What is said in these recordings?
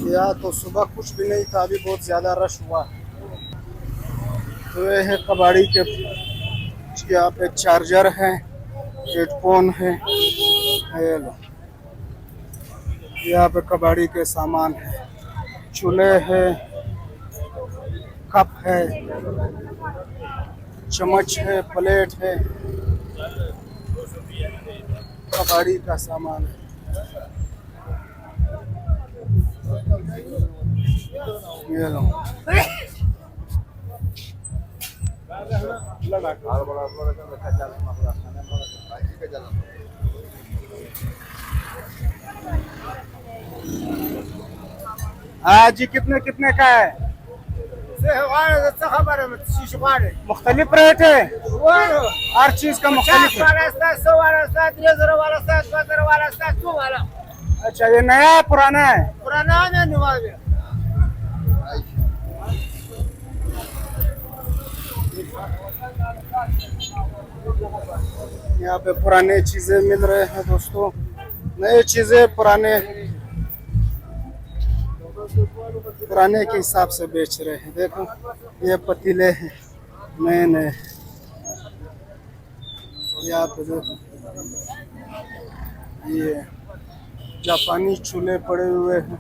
या तो सुबह कुछ भी नहीं था, अभी बहुत ज़्यादा रश हुआ। तो ये है कबाड़ी के, यहाँ पे चार्जर है, हेडफोन है, ये लो। यहाँ पे कबाड़ी के सामान है, चूल्हे है, कप है, चम्मच है, प्लेट है, कबाड़ी का सामान है। ये लो। हाँ जी, कितने कितने का है? मुख्तलिफ रेट है, हर चीज का मुख्तलिफ है। अच्छा, ये नया है पुराना है? यहाँ पे पुराने चीजें मिल रहे हैं दोस्तों, नए चीजें पुराने के हिसाब से बेच रहे हैं। देखो ये पतीले हैं नए नए, यहाँ पे देखो ये जापानी चूल्हे पड़े हुए हैं।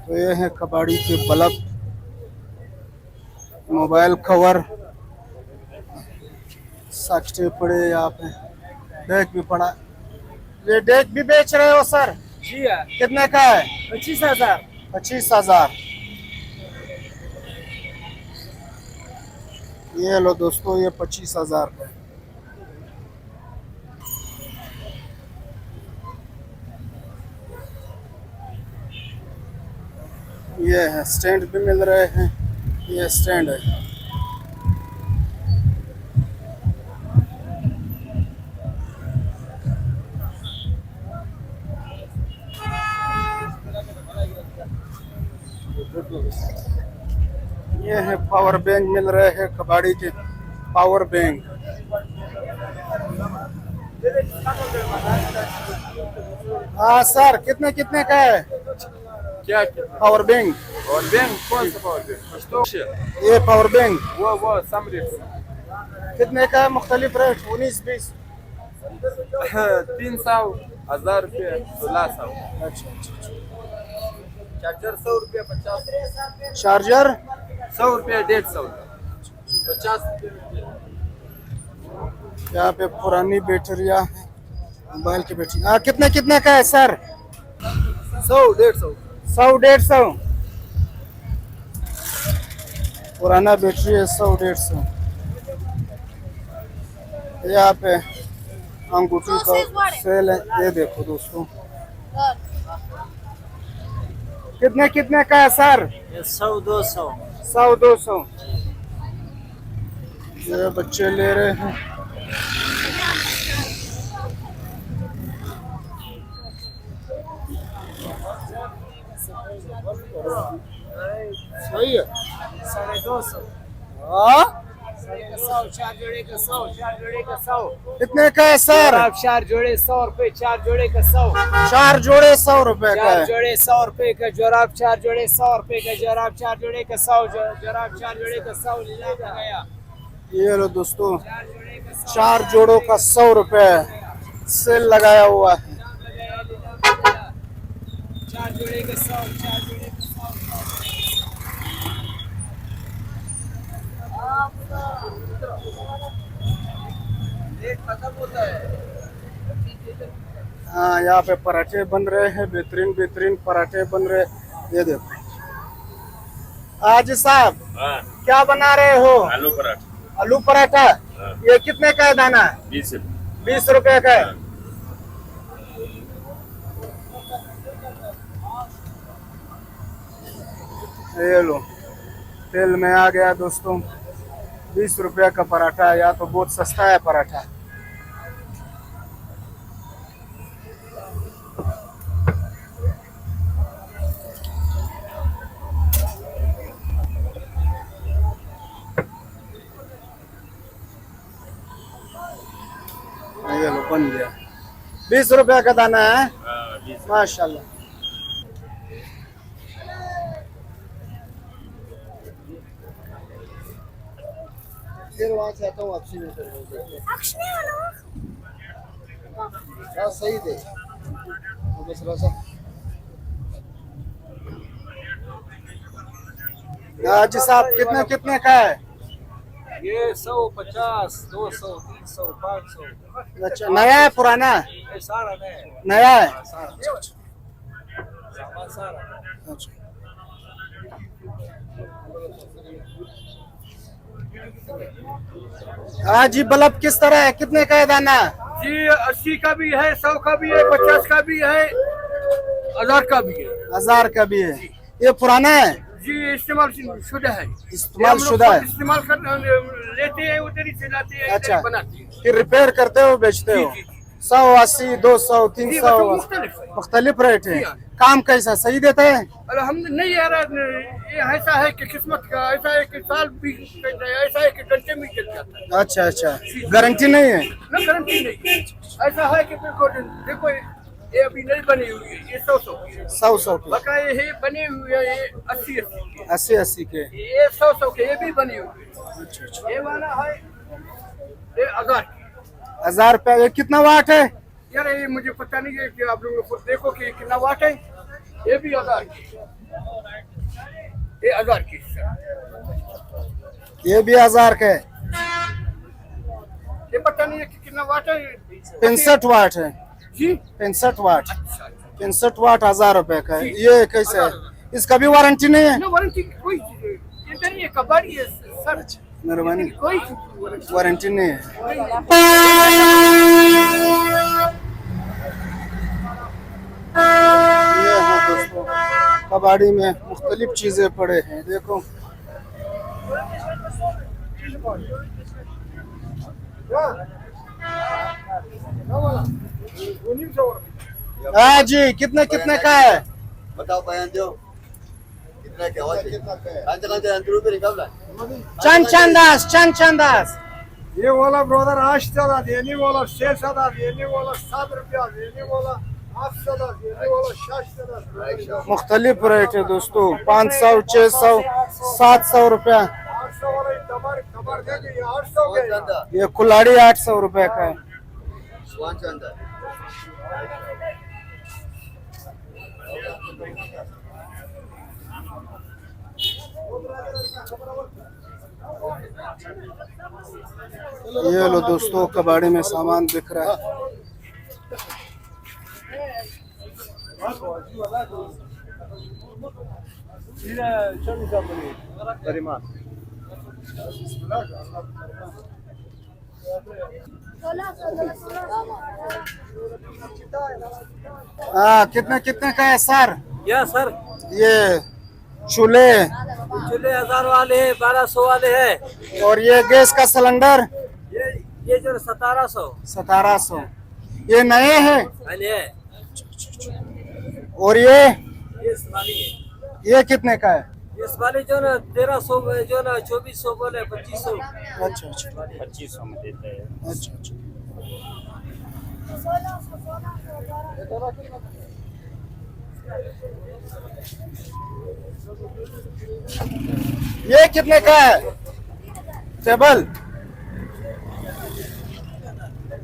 तो ये है कबाड़ी के बल्ब, मोबाइल कवर, साक्ष्य पड़े यहाँ पे, डेक भी पड़ा। ये डेक भी बेच रहे हो सर? जी है। कितने का है? 25,000। 25,000। ये लो दोस्तों, ये 25,000 का है। ये है, स्टैंड भी मिल रहे हैं, ये स्टैंड है। ये है पावर बैंक मिल रहे हैं, कबाड़ी के पावर बैंक। हाँ सर, कितने कितने का है? क्या पावर बैंक? Power bank? कौन सा पावर बैंक? ये पावर बैंक वो समरिट। कितने का है? मुख्तलिफ रेट, 19-20। 300, 1000 रुपये, 1600। अच्छा अच्छा। चार्जर 100 रुपये, 50। चार्जर 100 रुपये, 150, 50। यहाँ पे पुरानी बैटरियाँ हैं, मोबाइल की बैटरी। हाँ, कितने कितने का है सर? 100, 150। 100-150 पुराना बैटरी है, 100-150। यहाँ पे अंगूठी का सेल है, ये देखो दोस्तों। कितने कितने का है सर? 100-200। 100-200। ये बच्चे ले रहे हैं। सही है। 250। हाँ, 100, 4 जोड़े का 100, 4 जोड़े का 100। कितने का है सर? आप 4 जोड़े 100 रुपए, 4 जोड़े का 100। 4 जोड़े 100 रुपए का 4 है। जोड़े 100 रुपए का जोराब, 4 जोड़े 100 रुपए का जोराब, 4 जोड़े का 100, जोराब 4 जोड़े का 100 नीलाम लगाया। ये लो दोस्तों, 4 जोड़े का 100, 4 जोड़ों का 100 रुपए सेल लगाया हुआ है। 4 जोड़े का 100, 4 जोड़े का 100। रेट खत्म होता है। हाँ, यहाँ पे पराठे बन रहे हैं, बेहतरीन बेहतरीन पराठे बन रहे हैं। ये देखो आज साहब, क्या बना रहे हो? आलू पराठा। आलू पराठा। ये कितने का है दाना? 20 रुपए का है। ये लो, तेल में आ गया दोस्तों। 20 रुपया का पराठा, या तो बहुत सस्ता है पराठा। बन गया। 20 रुपया का दाना है। हाँ, 20। माशाल्लाह। फिर वहां से आता हूँ वापसी में सही दे बस रसा। जी साहब कितने कितने का है? ये 150, 200, 300, 500। अच्छा नया है पुराना? ये सारा नया है। नया है। सामान सारा। अच्छा। हाँ जी बल्ब किस तरह है, कितने का है दाना? जी 80 का भी है, 100 का भी है, 50 का भी है, 1000 का भी है। 1000 का भी है। ये पुराना है? जी इस्तेमाल शुदा है। इस्तेमाल शुदा है। इस्तेमाल कर लेते हैं, उधर ही से लाते हैं, इधर अच्छा ही बनाते हैं। फिर रिपेयर करते हो बेचते हो? जी, जी, 100, 80, 200, जी, 300 मतलब मुख्तलिफ है। मुख्तलिफ रेट है। जी, हाँ। काम कैसा सही देता है? अलहमद नहीं यार, ये ऐसा है कि किस्मत का, ऐसा है कि साल भी ऐसा है कि घंटे में चल जाता है। अच्छा अच्छा गारंटी नहीं है? ना गारंटी नहीं, ऐसा है कि बिल्कुल देखो ये अभी नहीं बनी हुई है, ये 100 की है। 100 के बका ये बनी हुई है, ये 80 की 80 के। ये 100 के, ये भी बनी हुई है। ये वाला है ये 1000 की। 1000 रुपया। ये कितना वाट है? यार ये मुझे पता नहीं है कि आप लोगों को देखो कि कितना वाट है। ये भी 1000 की, ये 1000 की। ये भी 1000 का है। ये पता नहीं है कि कितना वाट है। 65 वाट है। जी 65 वाट। अच्छा, 65 वाट 1000 रुपए का है। ये कैसे है? इसका भी वारंटी नहीं है? ना वारंटी कोई ये नहीं है, कबाड़ी है सर। मेहरबानी कोई वारंटी नहीं है। ये है दोस्तों कबाड़ी में मुख्तलिफ चीजें पड़े हैं देखो। हाँ जी कितने कितने का है? बताओ बयान दो कितना क्या हुआ कितना रुपये निकाल चंदास चंदास। ये वाला ब्रदर 8 देने वाला 6 देने वाला 7 रुपया देने वाला 8 देने वाला 6 मुख्तलिफ रेट है दोस्तों। 500, 600, 700 रुपया। 800 वाला कबर कबर देंगे, ये 800 के। ये कुल्हाड़ी 800 रुपए का है। स्वान चंदा ये लो दोस्तों कबाड़ी में सामान बिक रहा है। हाँ कितने कितने का है सर? या सर ये चूल्हे चूल्हे 1000 वाले है, 1200 वाले है। और ये गैस का सिलेंडर ये जो 1700 1700। ये नए हैं? वाले है। और ये इस वाली है। ये कितने का है? इस वाली जो ना 1300 जो ना 2400 बोले 2500। अच्छा अच्छा 2500 में देते हैं। अच्छा अच्छा। ये कितने का है टेबल?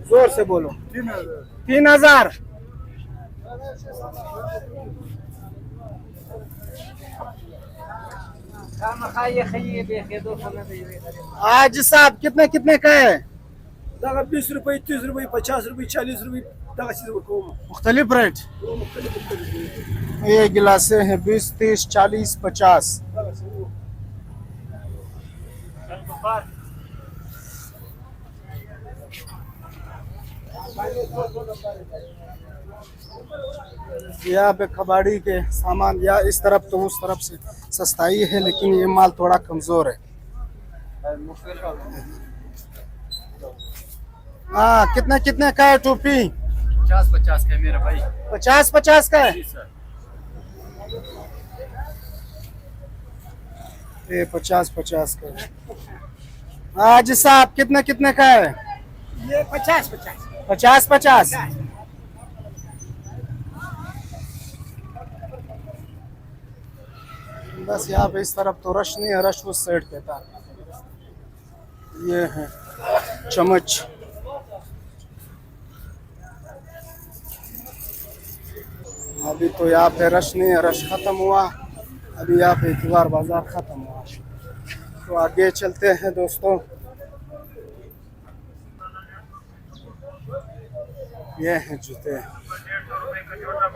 जोर से बोलो। 3000। आज साहब कितने कितने का है? 20 रुपये, 30 रुपये, 50 रुपये, 40 रुपये, मुख्तलिफ रेट। ये गिलासे हैं 20, 30, 40, 50। यहाँ पे कबाड़ी के सामान या इस तरफ तो उस तरफ से सस्ताई है, लेकिन ये माल थोड़ा कमजोर है। हाँ कितने कितने का है टोपी? 50-50 का है मेरा भाई। 50-50 का है। ये 50-50 का है। हाँ जी साहब कितने कितने का है? ये 50-50 50-50। बस यहाँ पे इस तरफ तो रश नहीं है, रश उस साइड पे था। ये है चम्मच। अभी तो यहाँ पे रश नहीं है, रश खत्म हुआ। अभी यहाँ पे इतवार बाजार खत्म हुआ, तो आगे चलते हैं दोस्तों। ये हैं जूते,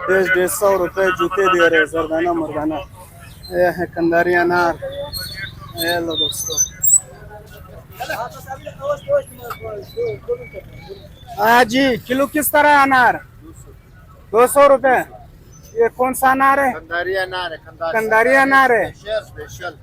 150 रुपए जूते दे रहे, जरदाना मर्दाना। ये है कंदारी अनार। ये लो दोस्तों। हाँ जी, किलो किस तरह है अनार? 200 रुपए। ये कौन सा अनार है? कंदारी अनार है। कंदारी अनार है। Special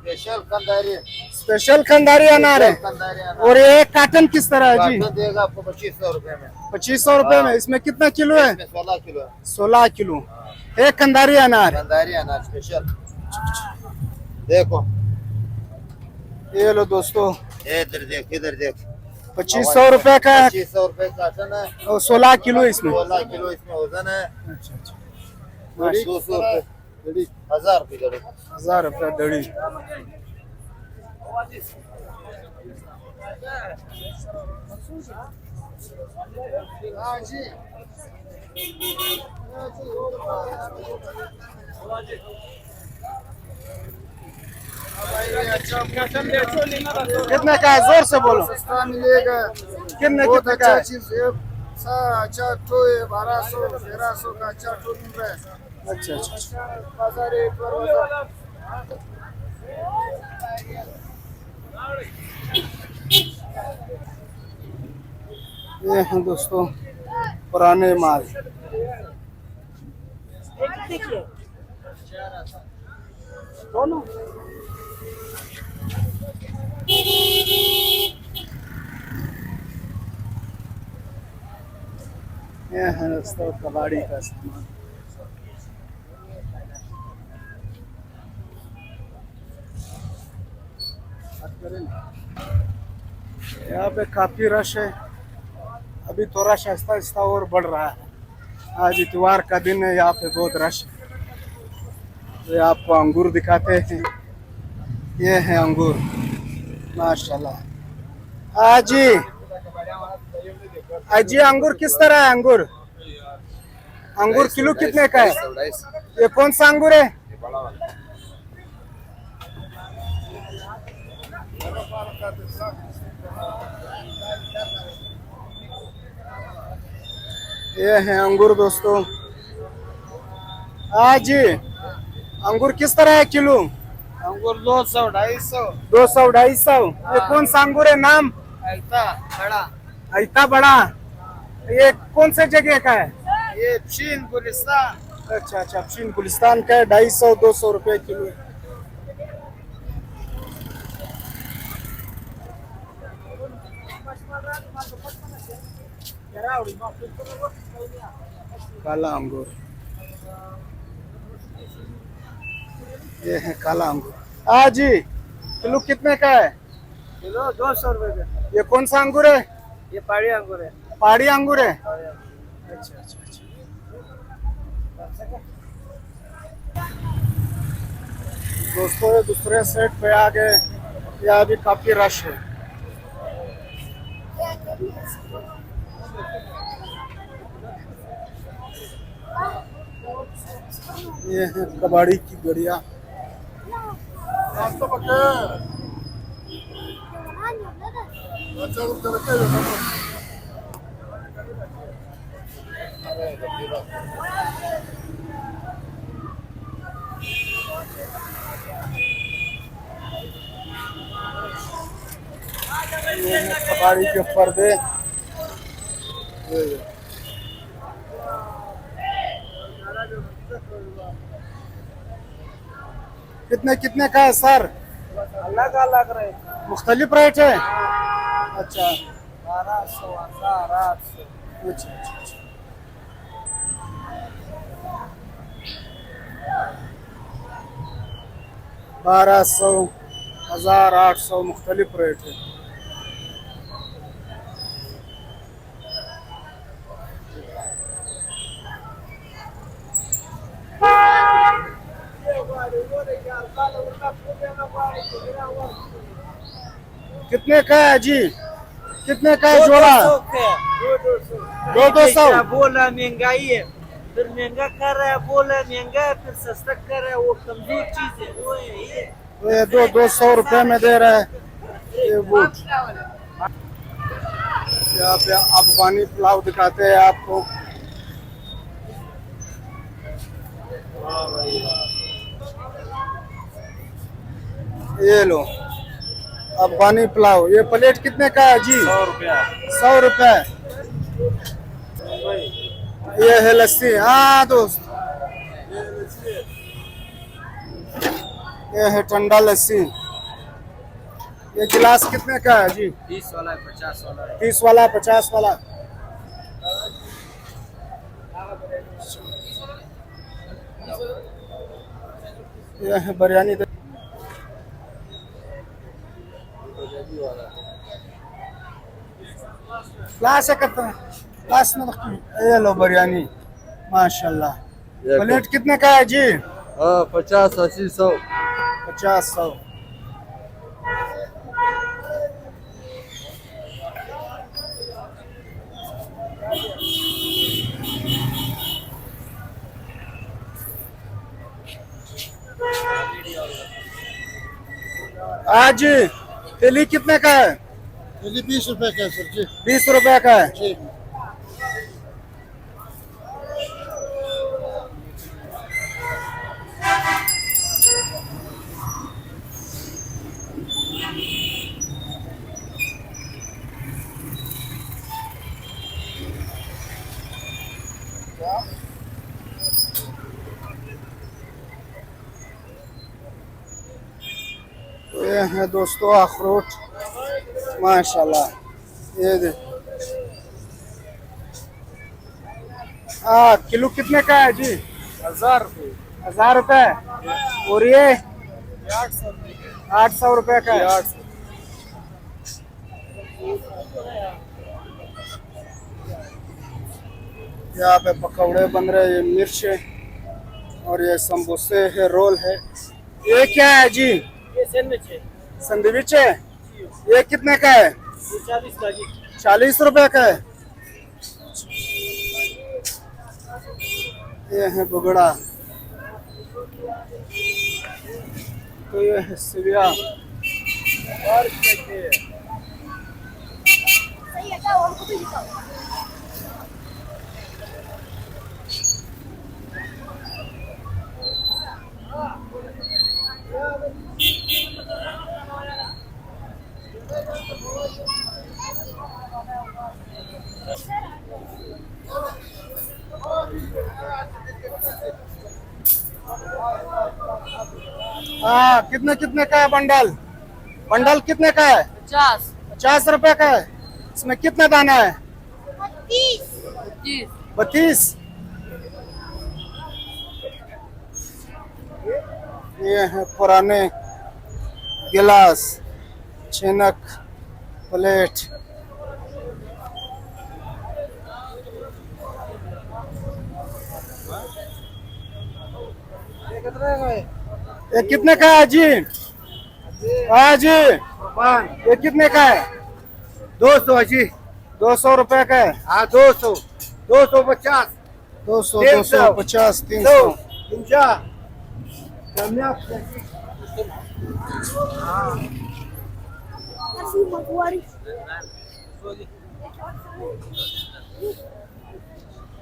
special Kandhari. Special Kandhari अनार है। कंदारी अनार। और ये काटन किस तरह है जी? काटन देगा आपको 2500 रुपए में। 2500 रुपए में। इसमें कितना किलो है? इसमें 16 किलो है। 16 किलो। एक कंदारी अनार। कंदारी अनार स्पेशल। देखो ये लो दोस्तों, इधर देख, इधर देख। 2500 रुपए का है 2500 रुपए काटन है और 16 किलो इसमें। 16 किलो इसमें वजन है। अच्छा अच्छा। 200 रुपए 1000 रुपए दड़ी। 1000 रुपए दड़ी। कितने का है? जोर से बोलो। सस्ता मिलेगा। कितने बहुत कितने का अच्छा है? चीज है। अच्छा ठो है, 1200 1300 का अच्छा ठो मिल रहा है। अच्छा अच्छा। बाजार एक बार ये हैं दोस्तों पुराने माल। दोनों ये है दोस्तों कबाड़ी का सामान। यहाँ पे काफी रश है। अभी थोड़ा आहिस्ता आहिस्ता और बढ़ रहा है। आज इतवार का दिन है, यहाँ पे बहुत रश है। तो आपको अंगूर दिखाते हैं। ये है अंगूर माशाल्लाह। जी जी, अंगूर किस तरह है? अंगूर अंगूर किलो कितने का है? ये कौन सा अंगूर है? ये है अंगूर दोस्तों। जी, अंगूर किस तरह है किलो? अंगूर 200 250। 200 250। ये कौन सा अंगूर है? नाम? ऐसा बड़ा। इतना बड़ा। ये कौन से जगह का है? ये चीन गुलिस्तान। अच्छा अच्छा, चीन गुलिस्तान का है। 250 200 रुपए किलो है। काला अंगूर। ये है काला अंगूर। जी, किलो कितने का है? किलो 200 रुपए का। ये कौन सा अंगूर है? ये पहाड़ी अंगूर है। पहाड़ी अंगूर है। अच्छा अच्छा अच्छा। दोस्तों ये दूसरे सेट पे आ गए। यहाँ भी काफी रश है। ये है कबाड़ी की गड़िया। ये है कबाड़ी के पर्दे। कितने कितने का है सर? अलग अलग रेट। मुख्तलिफ रेट है। अच्छा 1200 1000 800। अच्छा अच्छा अच्छा। 1200 1800 मुख्तलिफ रेट है। कितने का है जी? कितने का है जोड़ा? 200 बोला महंगाई है, फिर महंगा कर रहा है, बोला महंगा है, फिर सस्ता कर रहा है, वो कमजोर चीज है, वो है ये। तो ये 200 रुपए में दे रहा है ये बूट। यहाँ पे अफगानी पुलाव दिखाते हैं आपको। ये लो अफगानी पुलाव। ये प्लेट कितने का है जी? 100 रुपया। 100 रुपए। ये है लस्सी। हाँ दोस्त, ये है ठंडा लस्सी। ये गिलास कितने का है जी? 30 वाला है, 50 वाला है। 30 वाला, 50 वाला। ये है बिरयानी। क्लास है करते हैं, क्लास में रखते हैं। ये लो बिरयानी माशाल्लाह। प्लेट कितने का है जी? 50, 80, 100। 50, 100। आज केली कितने का है? 20 रुपए का सर जी। 20 रुपए का है। जी। तो ये है दोस्तों अखरोट माशाल्लाह। ये दे किलो कितने का है जी? 1000 रुपये। 1000 रुपए। और ये 800 रुपए का है। यहाँ पे पकौड़े बन रहे हैं। ये मिर्च है और ये समोसे है, रोल है। ये क्या है जी? ये सैंडविच है, सैंडविच है। ये कितने का है? ये 40 का जी। 40 रुपए का है। ये है बुगड़ा। तो ये है सिविया। कितने कितने का है बंडल? बंडल कितने का है? 50। 50 रुपए का है। इसमें कितने दाना है? 32। 32। ये है पुराने गिलास, छिनक, प्लेट। ये कितने का है जी? हाँ जी। ये कितने का है? 200 जी। 200 रुपए का है। हाँ 200, 250, 200, 300, 250, 300। 50।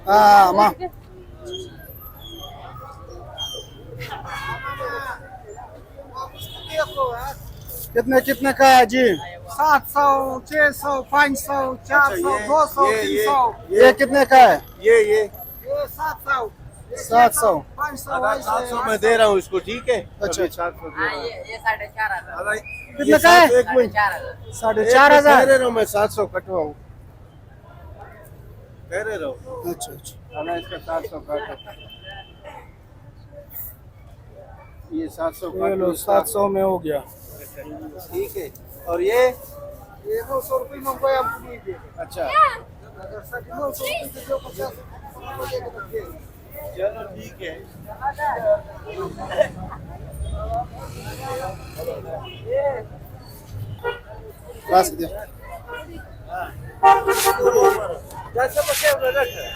हाँ माँ। कितने कितने का है जी? 700, 600, 500, 400, 200, 300। ये कितने का है? ये 700, 700। 500। 700 में दे रहा हूँ इसको, ठीक है? अच्छा। अभी 700 दे रहा हूँ। ये 4,500। कितने का है? एक मिनट, 4,500। कह रहे हो मैं 700 कटवाऊँ, कह रहे रहो। अच्छा अच्छा। अगर इसका 700 काटो, ये 700 ये लो 700 में हो गया। ठीक है। और ये 200 रुपये में कोई हमको नहीं देगा। अच्छा, अगर 200 रुपये से जो 50 रुपये चलो ठीक है।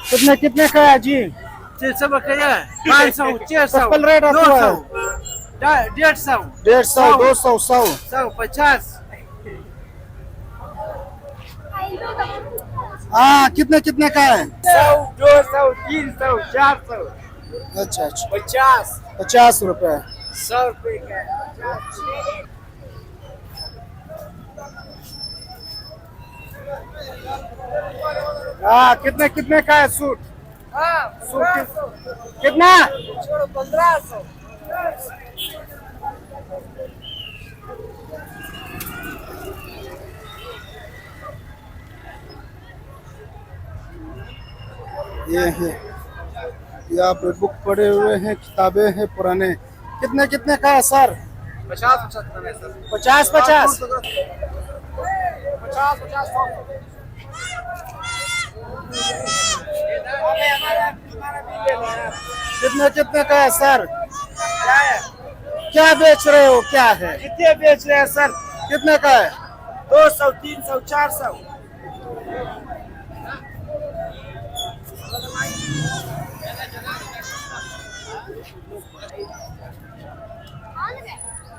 कितने कितने का है जी? 600 बकरिया 500 600 चप्पल रेट आता है 150 150 200 100 150 हाँ कितने कितने का है? 100 200 300 400 अच्छा अच्छा 50 50 रुपए 100 रुपए का हाँ कितने कितने का है सूट? हाँ सूट कितना? छोड़ो 1500 ये है यहाँ पे बुक पड़े हुए हैं, किताबें हैं पुराने। कितने कितने का है सर? 50 50 50 कितने कितने का है सर? क्या बेच रहे हो, क्या है? कितने बेच रहे हैं सर? कितने का है? 200 300 400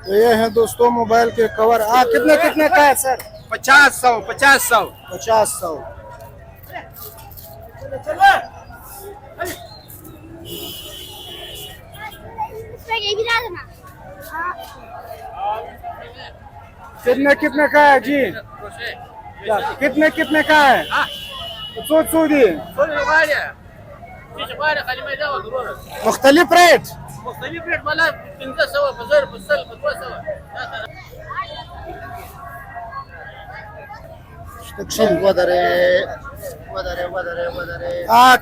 तो ये है दोस्तों मोबाइल के कवर। कितने कितने का है सर? 50 100 50 100 50 100 कितने कितने का है जी? कितने कितने का है? सूद सूदी मुख्तलिफ रेट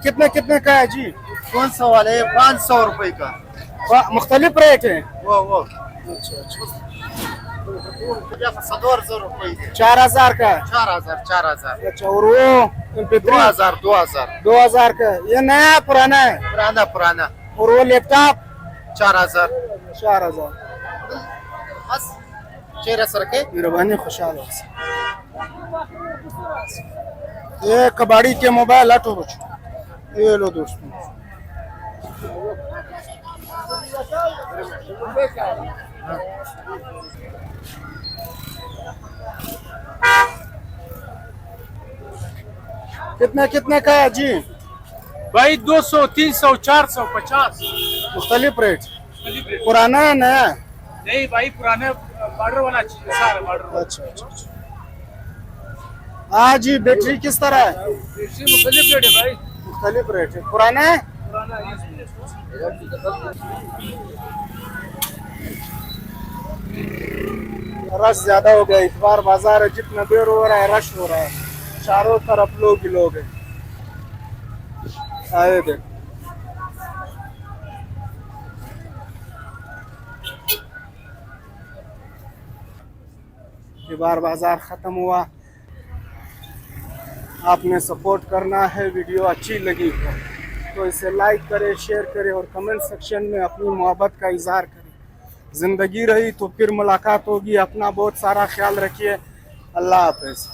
कितने कितने का है जी? कौन सा वाले 500 रुपए का मुख्तलिफ रेट है। वो अच्छा अच्छा 1400 रुपए 4000 का है। 4000 अच्छा और वो 2000 2000 का है। ये नया है पुराना है? पुराना और वो लैपटॉप 4000 4000। बस चेहरा सर के मेहरबानी खुशहाल हो। ये कबाड़ी के मोबाइल हटो बच्चों, ये लो दोस्तों। कितने कितने का है जी? भाई 200 300 400 50 मुख्तलिफ रेट। पुराना है नया है? नहीं भाई पुराने बॉर्डर वाला चीज सारा बॉर्डर अच्छा अच्छा अच्छा। हाँ जी बैटरी किस तरह है? मुख्तलिफ रेट है भाई मुख्तलिफ रेट है। पुराना है? रश ज्यादा हो गया इस बार, बाजार है जितना देर हो रहा है रश हो रहा है, चारों तरफ लोग ही लोग हैं। आए देख ये बार बाजार खत्म हुआ। आपने सपोर्ट करना है, वीडियो अच्छी लगी तो इसे लाइक करें, शेयर करें और कमेंट सेक्शन में अपनी मोहब्बत का इजहार करें। ज़िंदगी रही तो फिर मुलाकात होगी। अपना बहुत सारा ख्याल रखिए। अल्लाह हाफ़िज़।